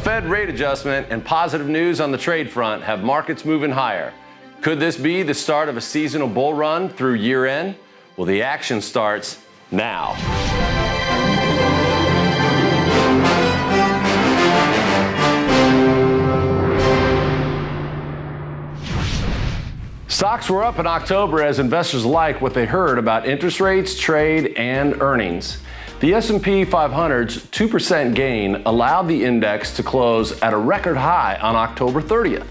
Fed rate adjustment and positive news on the trade front have markets moving higher. Could this be the start of a seasonal bull run through year end? Well, the action starts now. Stocks were up in October as investors liked what they heard about interest rates, trade, and earnings. The S&P 500's 2% gain allowed the index to close at a record high on October 30th.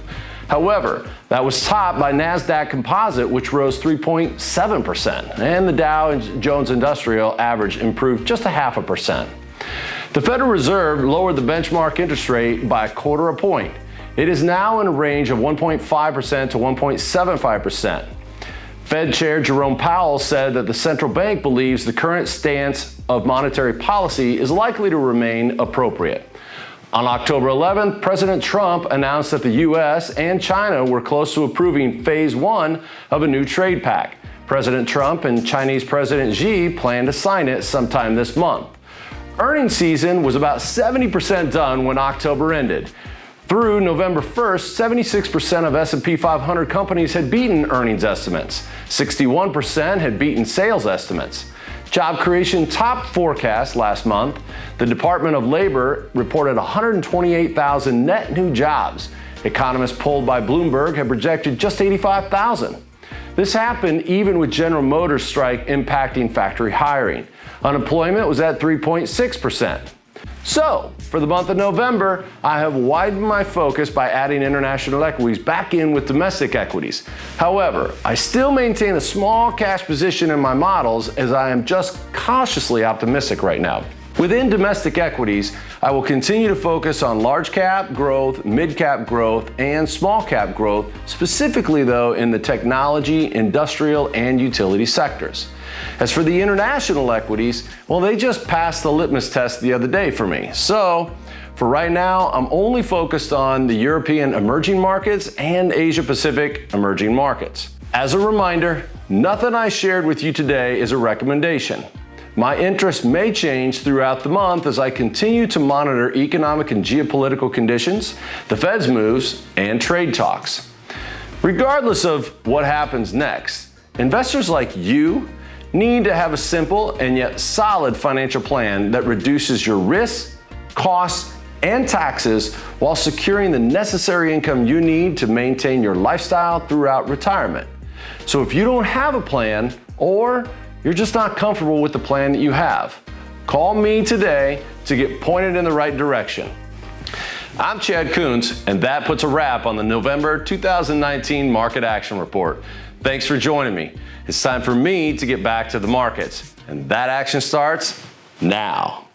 However, that was topped by NASDAQ Composite, which rose 3.7%, and the Dow Jones Industrial Average improved just 0.5%. The Federal Reserve lowered the benchmark interest rate by 1/4 point. It is now in a range of 1.5% to 1.75%. Fed Chair Jerome Powell said that the central bank believes the current stance of monetary policy is likely to remain appropriate. On October 11th, President Trump announced that the U.S. and China were close to approving Phase 1 of a new trade pact. President Trump and Chinese President Xi plan to sign it sometime this month. Earnings season was about 70% done when October ended. Through November 1st, 76% of S&P 500 companies had beaten earnings estimates. 61% had beaten sales estimates. Job creation topped forecasts last month. The Department of Labor reported 128,000 net new jobs. Economists polled by Bloomberg had projected just 85,000. This happened even with General Motors strike impacting factory hiring. Unemployment was at 3.6%. So, for the month of November, I have widened my focus by adding international equities back in with domestic equities. However, I still maintain a small cash position in my models as I am just cautiously optimistic right now. Within domestic equities, I will continue to focus on large cap growth, mid cap growth, and small cap growth, specifically though in the technology, industrial, and utility sectors. As for the international equities, well, they just passed the litmus test the other day for me. So, for right now, I'm only focused on the European emerging markets and Asia Pacific emerging markets. As a reminder, nothing I shared with you today is a recommendation. My interests may change throughout the month as I continue to monitor economic and geopolitical conditions, the Fed's moves, and trade talks. Regardless of what happens next, investors like you need to have a simple and yet solid financial plan that reduces your risks, costs, and taxes while securing the necessary income you need to maintain your lifestyle throughout retirement. So if you don't have a plan, or you're just not comfortable with the plan that you have, call me today to get pointed in the right direction. I'm Chad Coons, and that puts a wrap on the November 2019 Market Action Report. Thanks for joining me. It's time for me to get back to the markets, and that action starts now.